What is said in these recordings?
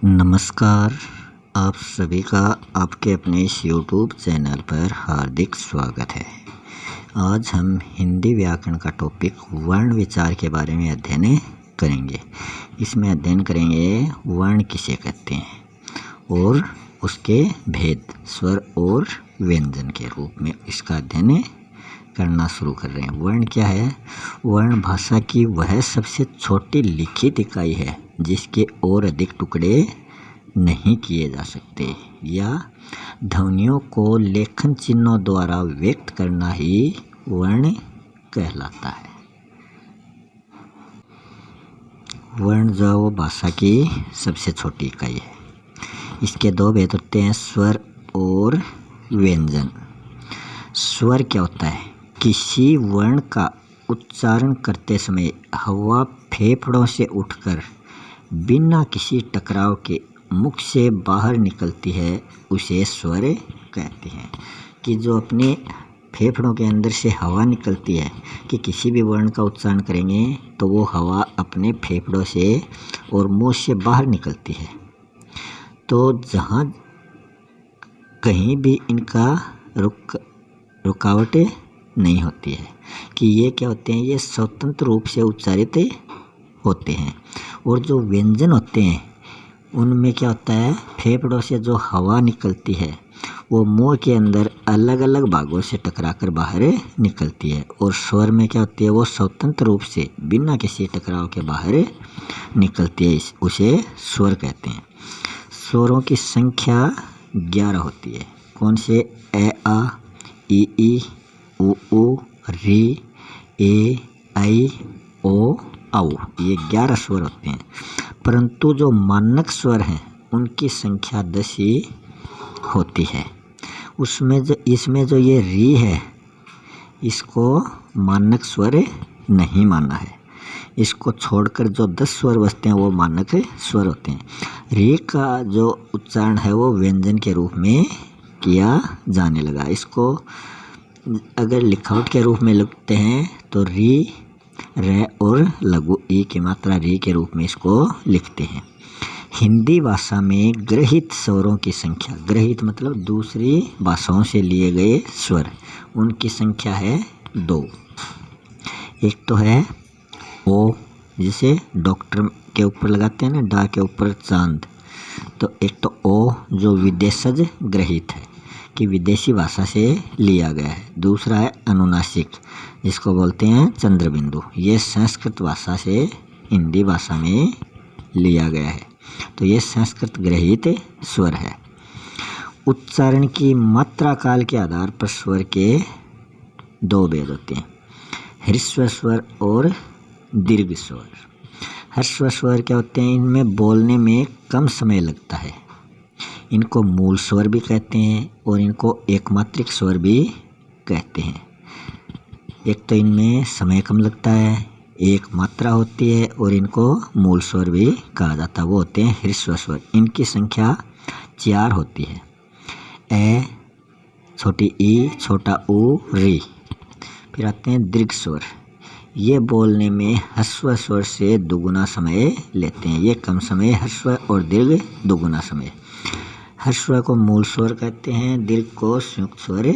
नमस्कार। आप सभी का आपके अपने इस YouTube चैनल पर हार्दिक स्वागत है। आज हम हिंदी व्याकरण का टॉपिक वर्ण विचार के बारे में अध्ययन करेंगे। इसमें अध्ययन करेंगे वर्ण किसे कहते हैं और उसके भेद स्वर और व्यंजन के रूप में इसका अध्ययन करना शुरू कर रहे हैं। वर्ण क्या है? वर्ण भाषा की वह सबसे छोटी लिखित इकाई है जिसके और अधिक टुकड़े नहीं किए जा सकते या ध्वनियों को लेखन चिन्हों द्वारा व्यक्त करना ही वर्ण कहलाता है। वर्ण जो वो भाषा की सबसे छोटी इकाई है। इसके दो भेद होते हैं, स्वर और व्यंजन। स्वर क्या होता है? किसी वर्ण का उच्चारण करते समय हवा फेफड़ों से उठकर बिना किसी टकराव के मुख से बाहर निकलती है, उसे स्वर कहते हैं। कि जो अपने फेफड़ों के अंदर से हवा निकलती है कि किसी भी वर्ण का उच्चारण करेंगे तो वो हवा अपने फेफड़ों से और मुंह से बाहर निकलती है। तो जहाँ कहीं भी इनका रुकावटें नहीं होती है कि ये क्या होते हैं, ये स्वतंत्र रूप से उच्चारित होते हैं। और जो व्यंजन होते हैं उनमें क्या होता है, फेफड़ों से जो हवा निकलती है वो मुंह के अंदर अलग अलग भागों से टकराकर बाहर निकलती है। और स्वर में क्या होती है, वो स्वतंत्र रूप से बिना किसी टकराव के बाहर निकलती है, उसे स्वर कहते हैं। स्वरों की संख्या 11 होती है। कौन से? ए आ, ई उ री, ए ऐ ओ औ, ये 11 स्वर होते हैं। परंतु जो मानक स्वर हैं उनकी संख्या 10 ही होती है। इसमें जो ये री है इसको मानक स्वर नहीं माना है। इसको छोड़कर जो 10 स्वर बचते हैं वो मानक स्वर होते हैं। री का जो उच्चारण है वो व्यंजन के रूप में किया जाने लगा। इसको अगर लिखावट के रूप में लिखते हैं तो री, रे और लघु ई की मात्रा री के रूप में इसको लिखते हैं। हिंदी भाषा में ग्रहित स्वरों की संख्या, ग्रहित मतलब दूसरी भाषाओं से लिए गए स्वर, उनकी संख्या है 2। एक तो है ओ, जिसे डॉक्टर के ऊपर लगाते हैं ना, डा के ऊपर चांद। तो एक तो ओ जो विदेशज ग्रहित है कि विदेशी भाषा से लिया गया है। दूसरा है अनुनासिक, जिसको बोलते हैं चंद्रबिंदु। ये संस्कृत भाषा से हिंदी भाषा में लिया गया है। तो ये संस्कृत ग्रहित स्वर है। उच्चारण की मात्रा काल के आधार पर स्वर के 2 भेद होते हैं, ह्रस्व स्वर और दीर्घ स्वर। ह्रस्व स्वर क्या होते हैं? इनमें बोलने में कम समय लगता है। इनको मूल स्वर भी कहते हैं और इनको एकमात्रिक स्वर भी कहते हैं। एक तो इनमें समय कम लगता है, एक मात्रा होती है और इनको मूल स्वर भी कहा जाता है। वो होते हैं ह्रस्व स्वर। इनकी संख्या 4 होती है। ए, छोटी ई, छोटा ऊ, री। फिर आते हैं दीर्घ स्वर। ये बोलने में ह्रस्व स्वर से दुगुना समय लेते हैं। ये कम समय, ह्रस्व और दीर्घ दुगुना समय। ह्रस्व को मूल स्वर कहते हैं, दीर्घ को संयुक्त स्वर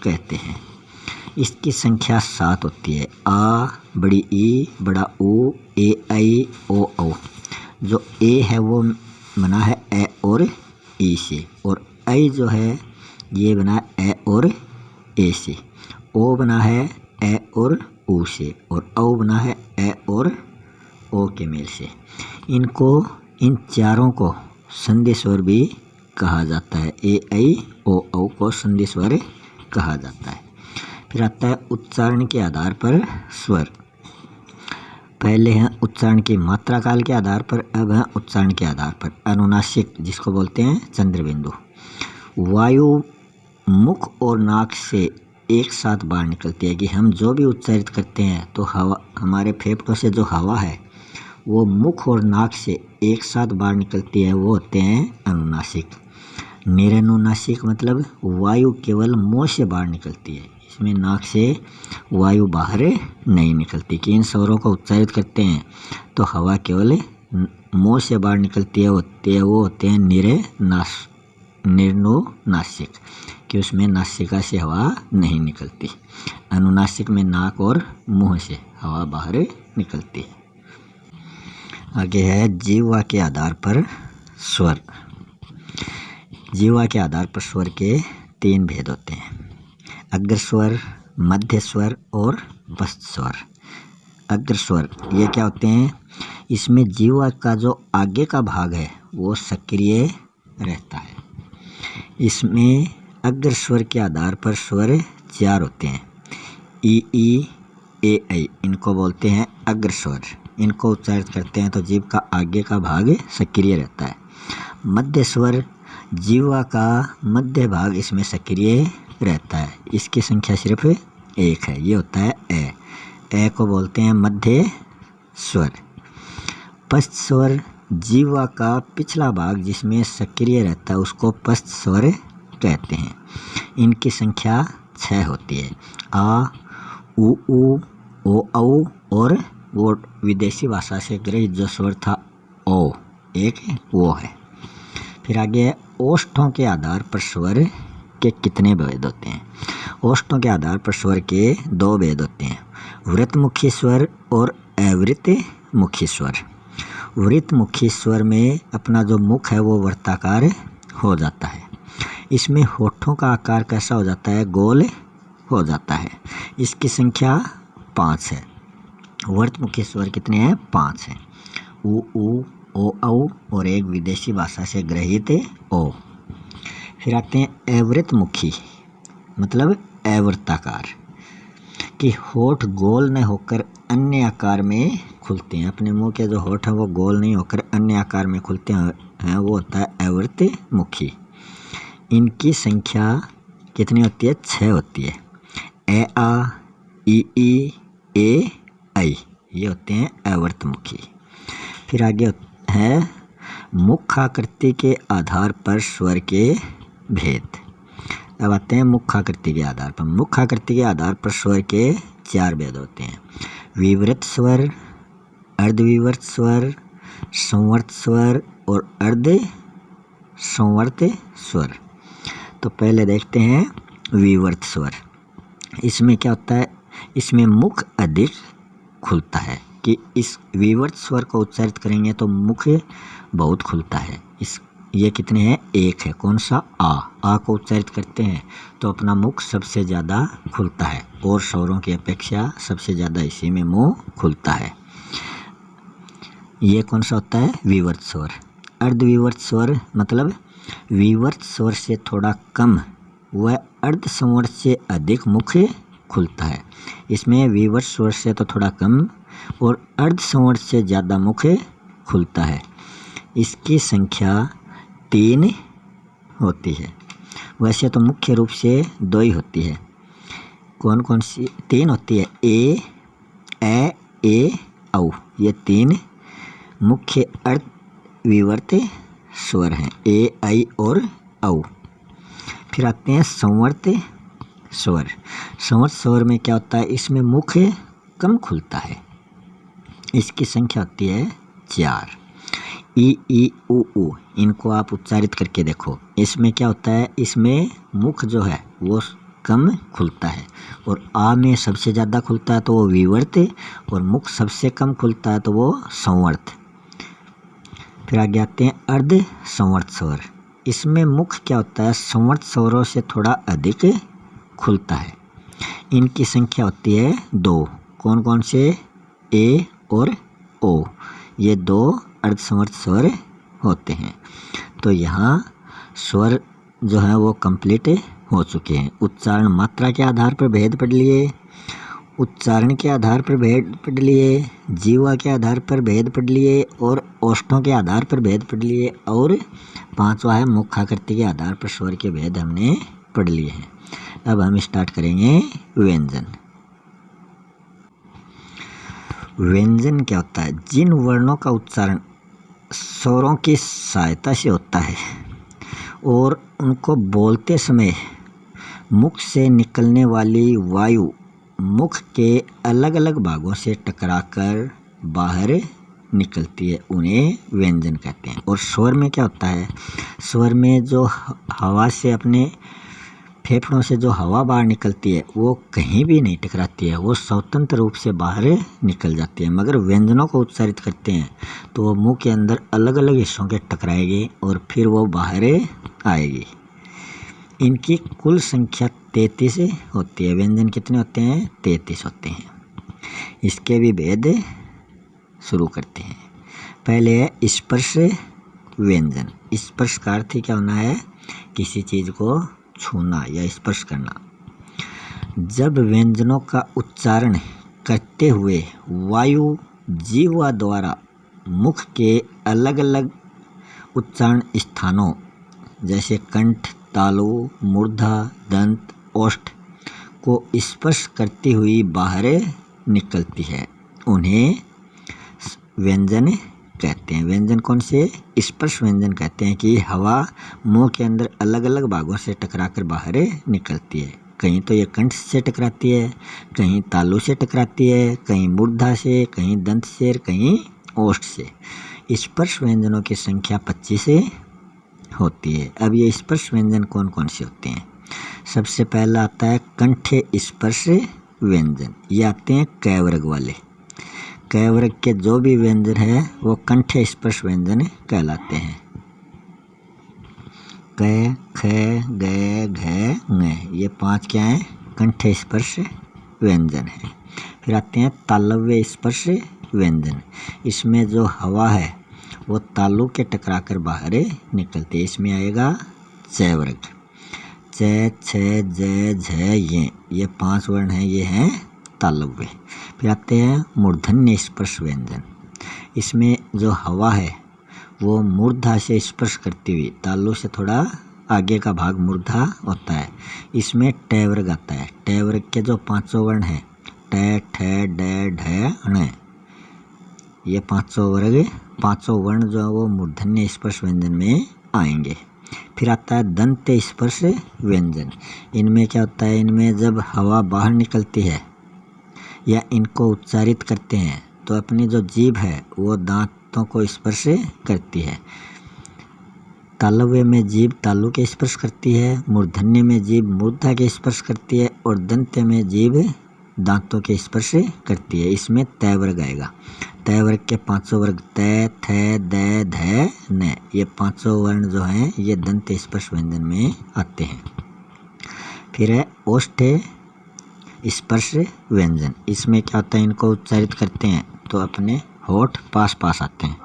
कहते हैं। इसकी संख्या 7 होती है। आ, बड़ी ई, बड़ा ऊ, ए ऐ ओ औ। जो ए है वो बना है ए और ई से, और ऐ जो है ये बना है ए और ए से। ओ बना है ए और ऊ से, और औ बना है ए और ओ के मेल से। इन चारों को संधि स्वर भी कहा जाता है। ए ऐ ओ औ को संधि स्वर कहा जाता है। फिर आता है उच्चारण के आधार पर स्वर। पहले हैं उच्चारण की मात्रा काल के आधार पर, अब है उच्चारण के आधार पर। अनुनासिक, जिसको बोलते हैं चंद्रबिंदु। वायु मुख और नाक से एक साथ बाहर निकलती है। कि हम जो भी उच्चारित करते हैं तो हवा, हमारे फेफड़ों से जो हवा है वो मुख और नाक से एक साथ बाहर निकलती है, वो होते हैं अनुनासिक। निरनुनासिक मतलब वायु केवल मुंह से बाहर निकलती है, इसमें नाक से वायु बाहर नहीं निकलती। कि इन स्वरों को उच्चारित करते हैं तो हवा केवल मुंह से बाहर निकलती है वो होते हैं निर्नुनासिक, कि उसमें नासिका से हवा नहीं निकलती। अनुनासिक में नाक और मुंह से हवा बाहर निकलती है। आगे है जीवा के आधार पर स्वर। जीवा के आधार पर स्वर के 3 भेद होते हैं, अग्र स्वर, मध्य स्वर और वस्त स्वर। अग्र स्वर ये क्या होते हैं, इसमें जीवा का जो आगे का भाग है वो सक्रिय रहता है। इसमें अग्र स्वर के आधार पर स्वर 4 होते हैं, ई ए ऐ, इनको बोलते हैं अग्र स्वर। इनको उच्चारित करते हैं तो जीव का आगे का भाग सक्रिय रहता है। मध्य स्वर, जीवा का मध्य भाग इसमें सक्रिय रहता है, इसकी संख्या सिर्फ 1 है, ये होता है ए को बोलते हैं मध्य स्वर। पश्च स्वर, जीवा का पिछला भाग जिसमें सक्रिय रहता है उसको पश्च स्वर कहते हैं। इनकी संख्या 6 होती है, आ, उ, ओ, औ और वो विदेशी भाषा से गृहीत जो स्वर था ओ, एक वो है। फिर आगे ओष्ठों के आधार पर स्वर के कितने भेद होते हैं। ओष्ठों के आधार पर स्वर के 2 भेद होते हैं, वृत्तमुखी स्वर और अवृत्तमुखी स्वर। वृत्तमुखी स्वर में अपना जो मुख है वो वृत्ताकार हो जाता है, इसमें होठों का आकार कैसा हो जाता है, गोल हो जाता है। इसकी संख्या 5 है। वृत्तमुखी स्वर कितने हैं, 5 हैं, उ, ओ, औ और एक विदेशी भाषा से गृहीत ओ। फिर आते हैं अवृत्तमुखी, मतलब अवृत्ताकार, कि होठ गोल न होकर अन्य आकार में खुलते हैं। अपने मुंह के जो होठ हैं वो गोल नहीं होकर अन्य आकार में खुलते हैं, वो होता है अवृत्तमुखी। इनकी संख्या कितनी होती है, 6 होती है, ए आ, ई ए ऐ, ये होते हैं अवृत्तमुखी। फिर आगे है मुखाकृति के आधार पर स्वर के भेद। अब आते हैं मुखाकृति के आधार पर। मुखाकृति के आधार पर स्वर के 4 भेद होते हैं, विवृत स्वर, अर्धविवृत स्वर, संवर्त स्वर और अर्ध संवर्त स्वर। तो पहले देखते हैं विवृत स्वर। इसमें क्या होता है, इसमें मुख अधिक खुलता है, कि इस विवृत स्वर को उच्चारित करेंगे तो मुख बहुत खुलता है। ये कितने हैं, 1 है, कौन सा, आ को उच्चारित करते हैं तो अपना मुख सबसे ज़्यादा खुलता है और स्वरों की अपेक्षा सबसे ज़्यादा इसी में मुंह खुलता है। ये कौन सा होता है, विवृत स्वर। अर्धविवृत स्वर मतलब विवृत स्वर से थोड़ा कम व अर्ध संवर्त से अधिक मुख खुलता है। इसमें विवृत स्वर से तो थोड़ा कम और अर्ध संवर्त से ज़्यादा मुख खुलता है। इसकी संख्या 3 होती है। वैसे तो मुख्य रूप से 2 ही होती है, कौन कौन सी 3 होती है, ए औ, ये 3 मुख्य अर्ध विवृत स्वर हैं, ए ऐ और औ। फिर आते हैं संवर्त स्वर। संवर्त स्वर में क्या होता है, इसमें मुख कम खुलता है, इसकी संख्या होती है 4। ई उ, इनको आप उच्चारित करके देखो। इसमें क्या होता है, इसमें मुख जो है वो कम खुलता है और आ में सबसे ज़्यादा खुलता है तो वो विवृत और मुख सबसे कम खुलता है तो वो संवर्त। फिर आगे आते हैं अर्ध संवर्त स्वर। इसमें मुख क्या होता है, संवर्त स्वरों से थोड़ा अधिक खुलता है। इनकी संख्या होती है 2, कौन कौन से, ए और ओ, ये 2 अर्धसंवर्त स्वर होते हैं। तो यहाँ स्वर जो है वो कंप्लीट हो चुके हैं। उच्चारण मात्रा के आधार पर भेद पढ़ लिए, उच्चारण के आधार पर भेद पढ़ लिए, जीवा के आधार पर भेद पढ़ लिए और ओष्ठों के आधार पर भेद पढ़ लिए, और 5वां है मुखाकृति के आधार पर स्वर के भेद हमने पढ़ लिए हैं। अब हम स्टार्ट करेंगे व्यंजन। व्यंजन क्या होता है, जिन वर्णों का उच्चारण स्वरों की सहायता से होता है और उनको बोलते समय मुख से निकलने वाली वायु मुख के अलग अलग भागों से टकराकर बाहर निकलती है उन्हें व्यंजन कहते हैं। और स्वर में क्या होता है, स्वर में जो हवा से अपने फेफड़ों से जो हवा बाहर निकलती है वो कहीं भी नहीं टकराती है, वो स्वतंत्र रूप से बाहर निकल जाती है। मगर व्यंजनों को उच्चारित करते हैं तो वो मुंह के अंदर अलग अलग हिस्सों के टकराएगी और फिर वो बाहर आएगी। इनकी कुल संख्या 33 होती है। व्यंजन कितने होते हैं? 33 होते हैं। इसके भी भेद शुरू करते हैं। पहले है स्पर्श व्यंजन। स्पर्श का अर्थ क्या होना है? किसी चीज़ को छूना या स्पर्श करना। जब व्यंजनों का उच्चारण करते हुए वायु जीवा द्वारा मुख के अलग अलग उच्चारण स्थानों जैसे कंठ, तालु, मूर्धा, दंत, ओष्ठ को स्पर्श करती हुई बाहर निकलती है, उन्हें व्यंजन कहते हैं। व्यंजन कौन से? स्पर्श व्यंजन कहते हैं कि हवा मुंह के अंदर अलग अलग भागों से टकराकर बाहर निकलती है। कहीं तो ये कंठ से टकराती है, कहीं तालु से टकराती है, कहीं मूर्धा से, कहीं दंत से, कहीं ओष्ठ से। स्पर्श व्यंजनों की संख्या 25 होती है। अब ये स्पर्श व्यंजन कौन कौन से होते हैं? सबसे पहला आता है कंठ स्पर्श व्यंजन। ये आते हैं क वर्ग वाले। क वर्ग के जो भी व्यंजन है वो कंठ स्पर्श व्यंजन कहलाते हैं। क, ख, ग, घ, ङ, ये 5 क्या हैं? कंठ स्पर्श व्यंजन है। फिर आते हैं तालव्य स्पर्श व्यंजन। इसमें जो हवा है वो तालु के टकराकर बाहर निकलती है। इसमें आएगा च वर्ग। च, छ, ज, झ, ये 5 वर्ण हैं, ये हैं तालव्य। फिर आते हैं मूर्धन्य स्पर्श व्यंजन। इसमें जो हवा है वो मूर्धा से स्पर्श करती हुई, तालु से थोड़ा आगे का भाग मूर्धा होता है, इसमें ट वर्ग आता है। ट वर्ग के जो 5 वर्ण हैं ट, ठ, ड, ढ, ण, ये 5 वर्ण जो है वो मूर्धन्य स्पर्श व्यंजन में आएंगे। फिर आता है दंत स्पर्श व्यंजन। इनमें क्या होता है? इनमें जब हवा बाहर निकलती है या इनको उच्चारित करते हैं तो अपनी जो जीभ है वो दांतों को स्पर्श करती है। तालव्य में जीभ तालु के स्पर्श करती है, मूर्धन्य में जीभ मूर्धा के स्पर्श करती है और दंत्य में जीभ दांतों के स्पर्श करती है। इसमें त वर्ग आएगा। त वर्ग के 5 वर्ग त, थ, द, ध, न, ये 5 वर्ण जो हैं ये दंत स्पर्श व्यंजन में आते हैं। फिर है ओष्ठ स्पर्श व्यंजन। इसमें क्या होता है? इनको उच्चारित करते हैं तो अपने होठ पास पास आते हैं।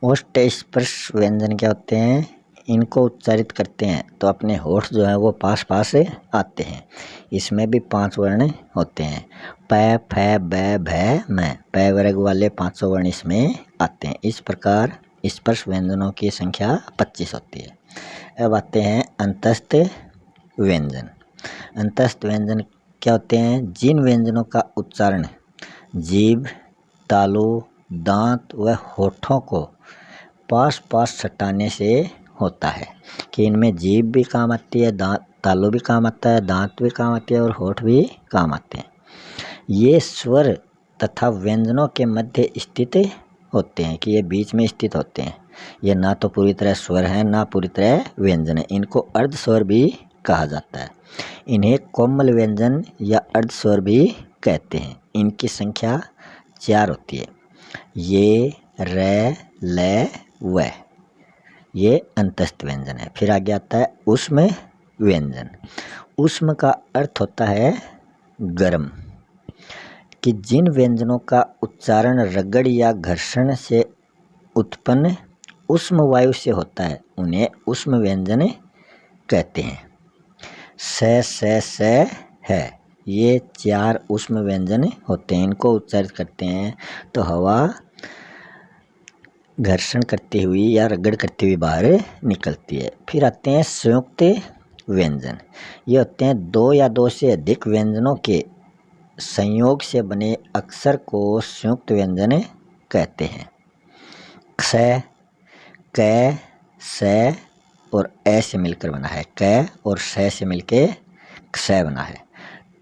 ओष्ठ स्पर्श व्यंजन क्या होते हैं? इनको उच्चारित करते हैं तो अपने होठ जो है वो पास पास आते हैं। इसमें भी 5 वर्ण होते हैं। प, फ, ब, भ, म, प वर्ग वाले 5 वर्ण इसमें आते हैं। इस प्रकार स्पर्श व्यंजनों की संख्या 25 होती है। अब आते हैं अंतस्थ व्यंजन। अंतस्थ व्यंजन क्या होते हैं? जिन व्यंजनों का उच्चारण जीभ, तालु, दांत व होठों को पास पास सटाने से होता है कि इनमें जीभ भी काम आती है, दांत तालु भी काम आता है, दांत भी काम आती है और होठ भी काम आते हैं। ये स्वर तथा व्यंजनों के मध्य स्थित होते हैं कि ये बीच में स्थित होते हैं। ये ना तो पूरी तरह स्वर है ना पूरी तरह व्यंजन है। इनको अर्ध स्वर भी कहा जाता है। इन्हें कोमल व्यंजन या अर्ध स्वर भी कहते हैं। इनकी संख्या 4 होती है। ये, र, ल, व, ये अंतस्थ व्यंजन है। फिर आगे आता है उष्म व्यंजन। उष्म का अर्थ होता है गर्म, कि जिन व्यंजनों का उच्चारण रगड़ या घर्षण से उत्पन्न उष्म वायु से होता है उन्हें उष्म व्यंजन कहते हैं। स है, ये 4 उष्म व्यंजन होते हैं। इनको उच्चारित करते हैं तो हवा घर्षण करती हुई या रगड़ करती हुई बाहर निकलती है। फिर आते हैं संयुक्त व्यंजन। ये होते हैं दो या दो से अधिक व्यंजनों के संयोग से बने अक्षर को संयुक्त व्यंजन कहते हैं। क्ष, क, स और ए से मिलकर बना है। क और स से मिलके क्ष बना है।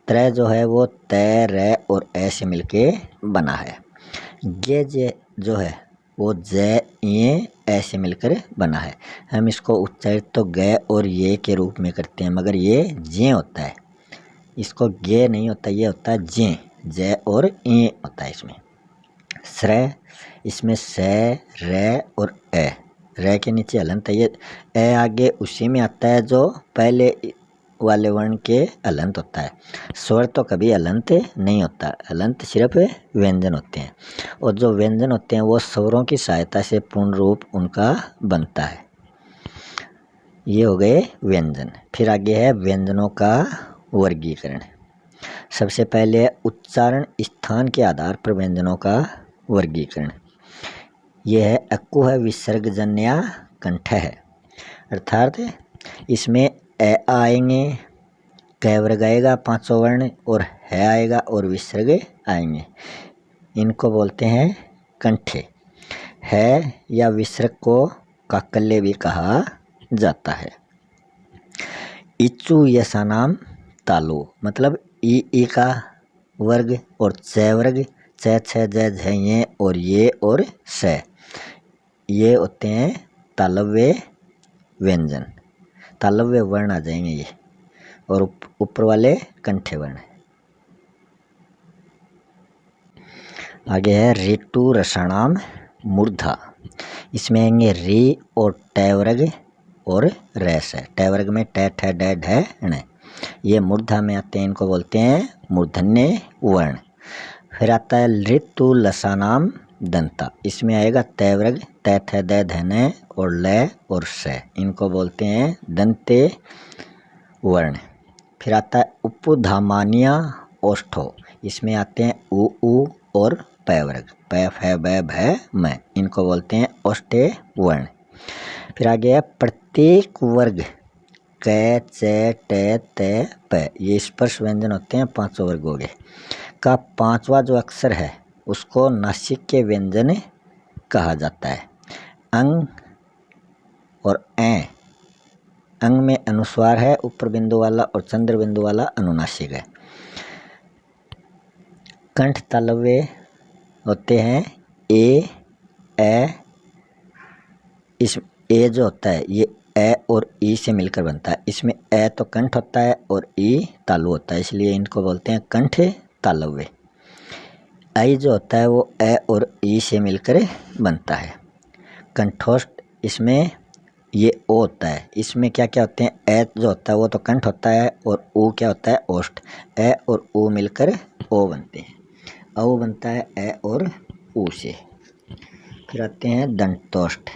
त्र जो है वो त, र और ए से मिलके बना है। गे जे जो है वो ज, ये ए से मिलकर बना है। हम इसको उच्चारित तो ग और ये के रूप में करते हैं, मगर ये जे होता है, इसको गे नहीं होता, ये होता है जे, ज और ए होता है इसमें। स्र, इसमें स, र और ए, र के नीचे हलंत है, ये ए आगे उसी में आता है जो पहले वाले वर्ण के हलंत होता है। स्वर तो कभी हलंत नहीं होता, हलंत सिर्फ व्यंजन होते हैं, और जो व्यंजन होते हैं वो स्वरों की सहायता से पूर्ण रूप उनका बनता है। ये हो गए व्यंजन। फिर आगे है व्यंजनों का वर्गीकरण। सबसे पहले उच्चारण स्थान के आधार पर व्यंजनों का वर्गीकरण। यह है अक्कु है विसर्गजन्य कंठ है, अर्थात इसमें ए आएंगे, क वर्ग आएगा पांचों वर्ण, और है आएगा और विसर्ग आएंगे, इनको बोलते हैं कंठे। है या विसर्ग को काकल्य भी कहा जाता है। इच्चु यसा नाम तालु, मतलब ई का वर्ग और च वर्ग, च छ ज झ ये और ये और स, ये होते हैं तालव्य व्यंजन, तालव्य वर्ण आ जाएंगे ये, और ऊपर वाले कंठे वर्ण। आगे है ऋतु रसाणाम मूर्धा, इसमें आएंगे री और ट वर्ग और रस है। ट वर्ग में ट ठ ड ढ ण, ये मूर्धा में आते हैं, इनको बोलते हैं मूर्धन्य वर्ण। फिर आता है ऋतु लसानाम दंता, इसमें आएगा त वर्ग, त थ द ध न और ल और स, इनको बोलते हैं दंते वर्ण। फिर आता है उपधामानिया ओष्ठो, इसमें आते हैं उ और प वर्ग, प फ ब भ म, इनको बोलते हैं ओष्ठे वर्ण। फिर आगे है प्रत्येक वर्ग क च ट त प, ये स्पर्श व्यंजन होते हैं, पांचों वर्ग हो गए, का पांचवा जो अक्षर है उसको नासिक के व्यंजन कहा जाता है। अंग और ए, अंग में अनुस्वार है ऊपर बिंदु वाला और चंद्र बिंदु वाला अनुनासिक है। कंठ तालव्य होते हैं ए इस ए जो होता है ये ए और ई से मिलकर बनता है, इसमें ए तो कंठ होता है और ई तालु होता है, इसलिए इनको बोलते हैं कंठ तालव्य। आई जो होता है वो ए और ई से मिलकर बनता है। कंठोष्ठ, इसमें ये ओ होता है, इसमें क्या क्या होते हैं, ए जो होता है वो तो कंठ होता है और ऊ क्या होता है ओष्ठ, ए और ऊ मिलकर ओ बनते हैं, औ बनता है ए और ऊ से। फिर आते हैं दंतोष्ठ,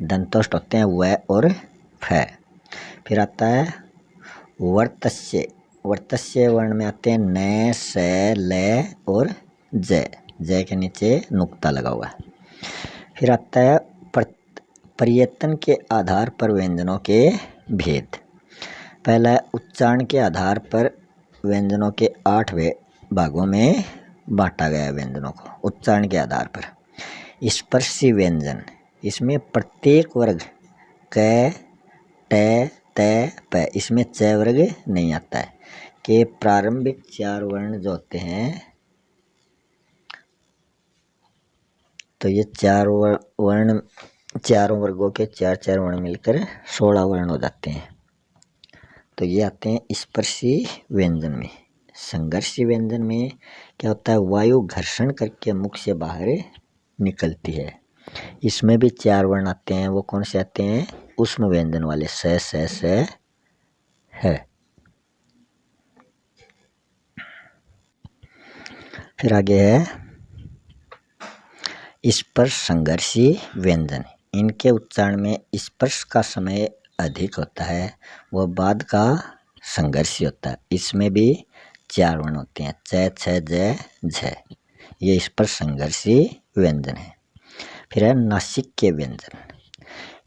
दंतोष्ठ होते हैं व और फ। फिर आता है वर्तस्य, वर्तस्य वर्ण में आते हैं न स ल और ज, ज के नीचे नुक्ता लगा हुआ है। फिर आता है प्रयत्न के आधार पर व्यंजनों के भेद। पहला है उच्चारण के आधार पर व्यंजनों के 8 भागों में बांटा गया है व्यंजनों को, उच्चारण के आधार पर। स्पर्शी व्यंजन, इसमें प्रत्येक वर्ग क ट त प, इसमें च वर्ग नहीं आता है, कि प्रारंभिक 4 वर्ण जो होते हैं, तो ये 4 वर्ण, चारों वर्गों के 4 वर्ण मिलकर 16 वर्ण हो जाते हैं, तो ये आते हैं स्पर्शी व्यंजन में। संघर्षी व्यंजन में क्या होता है, वायु घर्षण करके मुख से बाहर निकलती है, इसमें भी 4 वर्ण आते हैं, वो कौन से आते हैं, उष्म व्यंजन वाले, स है। फिर आगे है स्पर्श संघर्षी व्यंजन, इनके उच्चारण में स्पर्श का समय अधिक होता है, वह बाद का संघर्षी होता है, इसमें भी 4 वर्ण होते हैं, च छ ज झ, ये स्पर्श संघर्षी व्यंजन है। फिर है नासिक के व्यंजन,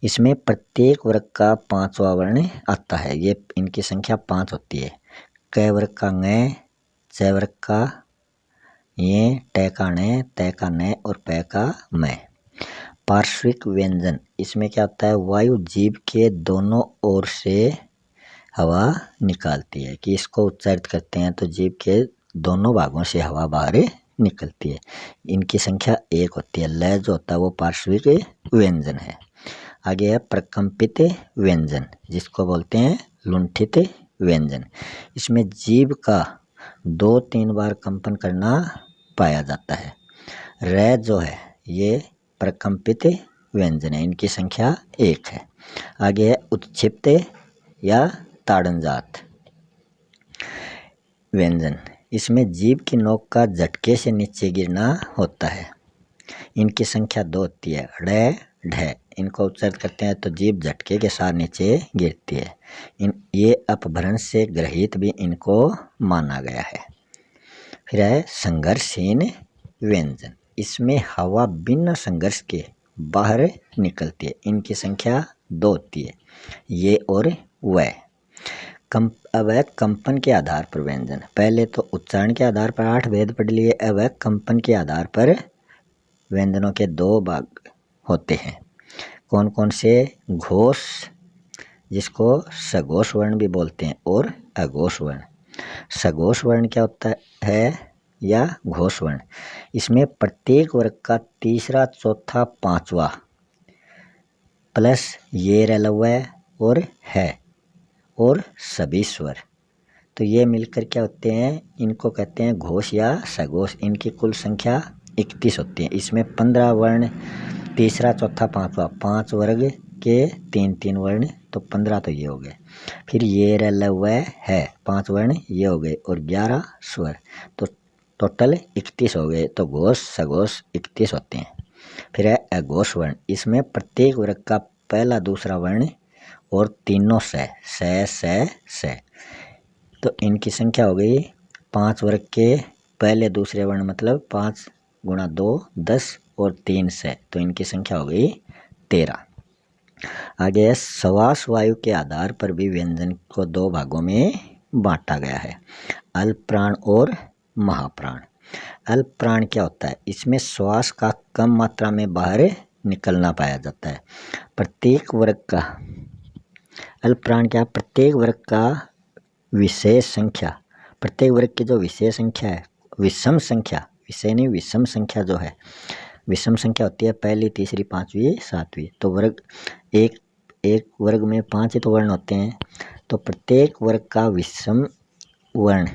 इसमें प्रत्येक वर्ग का 5वां वर्ण आता है। ये इनकी संख्या 5 होती है। क वर्ग का ङ, च वर्ग का ये, ट का ण, त का न और प का म। पार्श्विक व्यंजन, इसमें क्या होता है, वायु जीभ के दोनों ओर से हवा निकालती है। कि इसको उच्चारित करते हैं तो जीभ के दोनों भागों से हवा बाहर निकलती है। इनकी संख्या 1 होती है। ल जो होता है वो पार्श्विक व्यंजन है। आगे है प्रकंपित व्यंजन, जिसको बोलते हैं लुंठित व्यंजन। इसमें जीभ का 2-3 बार कंपन करना पाया जाता है। र जो है ये प्रकंपित व्यंजन है। इनकी संख्या 1 है। आगे है उत्क्षिप्त या ताड़नजात व्यंजन। इसमें जीभ की नोक का झटके से नीचे गिरना होता है। इनकी संख्या 2 होती है। ड़, ढ, इनको उच्चारित करते हैं तो जीभ झटके के साथ नीचे गिरती है। ये अपभ्रंश से ग्रहित भी इनको माना गया है। फिर है संघर्षहीन व्यंजन। इसमें हवा बिना संघर्ष के बाहर निकलती है। इनकी संख्या 2 होती है। ये और वह। अब है कंपन के आधार पर व्यंजन। पहले तो उच्चारण के आधार पर 8 भेद पढ़ लिए। अब है कंपन के आधार पर व्यंजनों के 2 भाग होते हैं। कौन कौन से? घोष, जिसको सघोष वर्ण भी बोलते हैं, और अघोष वर्ण। सघोष वर्ण क्या होता है या घोष वर्ण? इसमें प्रत्येक वर्ग का तीसरा, चौथा, 5वां प्लस ये रलव्य और है और सभी स्वर, तो ये मिलकर क्या होते हैं, इनको कहते हैं घोष या सघोष। इनकी कुल संख्या 31 होती है। इसमें 15 वर्ण, तीसरा, चौथा, 5वां, 5 वर्ग के 3-3 वर्ण, तो 15 तो ये हो गए। फिर ये रलव्य है, 5 वर्ण ये हो गए और 11 स्वर, तो टोटल 31 हो गए। तो घोष सघोष 31 होते हैं। फिर है अघोष वर्ण। इसमें प्रत्येक वर्ग का पहला, दूसरा वर्ण और तीनों स, तो इनकी संख्या हो गई 5 वर्ग के पहले, दूसरे वर्ण, मतलब 5 गुणा 2 10 और 3 से, तो इनकी संख्या हो गई 13। आगे है श्वास वायु के आधार पर भी व्यंजन को 2 भागों में बांटा गया है, अल्प प्राण और महाप्राण। अल्प प्राण क्या होता है? इसमें श्वास का कम मात्रा में बाहर निकलना पाया जाता है। प्रत्येक वर्ग का अल्प प्राण क्या? प्रत्येक वर्ग का विशेष संख्या, प्रत्येक वर्ग की जो विशेष संख्या है, विषम संख्या, विषय नहीं, विषम संख्या जो है, विषम संख्या होती है पहली, तीसरी, 5वीं, 7वीं। तो वर्ग एक वर्ग में 5 ही तो वर्ण होते हैं। तो प्रत्येक वर्ग का विषम वर्ण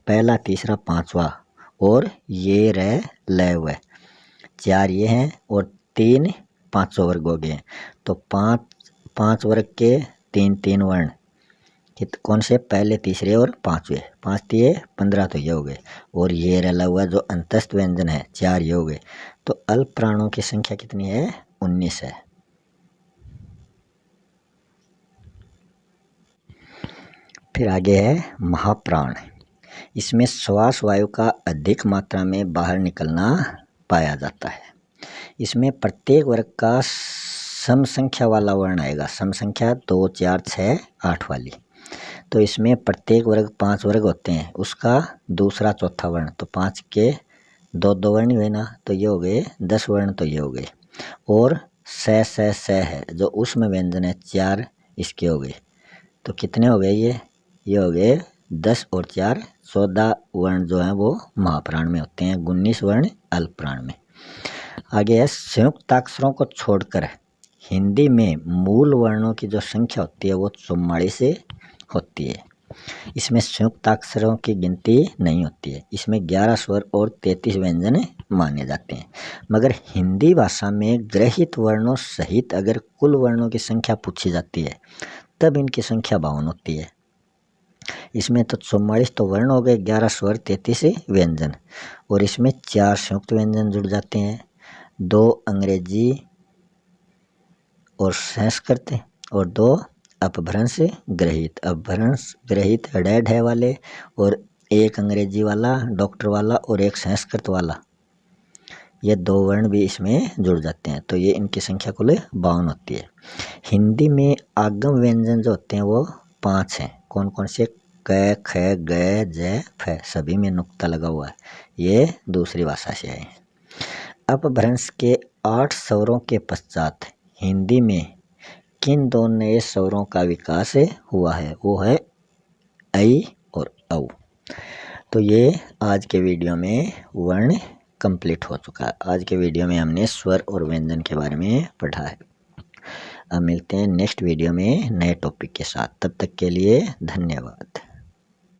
पहला, तीसरा, 5वां और ये र ल व 4 ये हैं और 3 500 वर्ग हो गए। तो 5 वर्ग के 3-3 वर्ण कौन से? पहले, तीसरे और 5वें। 5 दिए 15, तो ये हो गए। और ये रला हुआ जो अंतस्थ व्यंजन है 4 ये हो गए। तो अल्प प्राणों की संख्या कितनी है? 19 है। फिर आगे है महाप्राण। इसमें श्वास वायु का अधिक मात्रा में बाहर निकलना पाया जाता है। इसमें प्रत्येक वर्ग का सम संख्या वाला वर्ण आएगा। सम संख्या 2, 4, 6, 8 वाली। तो इसमें प्रत्येक वर्ग 5 वर्ग होते हैं, उसका दूसरा, चौथा वर्ण, तो 5 के 2 वर्ण हुए ना, तो ये हो गए 10 वर्ण, तो ये हो गए। और स है जो उसमें व्यंजन है 4, इसके हो गए। तो कितने हो गए ये हो गए 10 और 4 14 वर्ण जो हैं वो महाप्राण में होते हैं, 19 वर्ण अल्प प्राण में। आगे है संयुक्ताक्षरों को छोड़कर हिंदी में मूल वर्णों की जो संख्या होती है वो 44 से होती है। इसमें संयुक्ताक्षरों की गिनती नहीं होती है। इसमें 11 स्वर और 33 व्यंजन माने जाते हैं। मगर हिंदी भाषा में ग्रहित वर्णों सहित अगर कुल वर्णों की संख्या पूछी जाती है तब इनकी संख्या 52 होती है। इसमें तो 44 तो वर्ण हो गए, 11 स्वर, 33 व्यंजन, और इसमें 4 संयुक्त व्यंजन जुड़ जाते हैं, 2 अंग्रेजी और संस्कृत और 2 अपभ्रंश ग्रहित। अपभ्रंश ग्रहित ढ वाले और 1 अंग्रेजी वाला, डॉक्टर वाला, और 1 संस्कृत वाला। ये 2 वर्ण भी इसमें जुड़ जाते हैं, तो ये इनकी संख्या कुल 52 होती है। हिंदी में आगम व्यंजन जो होते हैं वो 5 हैं। कौन कौन से? क, ख, ग, ज, फ, सभी में नुक्ता लगा हुआ है, ये दूसरी भाषा से है। अपभ्रंश के 8 स्वरों के पश्चात हिंदी में किन 2 नए स्वरों का विकास हुआ है? वो है ऐ और औ। तो ये आज के वीडियो में वर्ण कंप्लीट हो चुका है। आज के वीडियो में हमने स्वर और व्यंजन के बारे में पढ़ा है। अब मिलते हैं नेक्स्ट वीडियो में नए टॉपिक के साथ। तब तक के लिए धन्यवाद।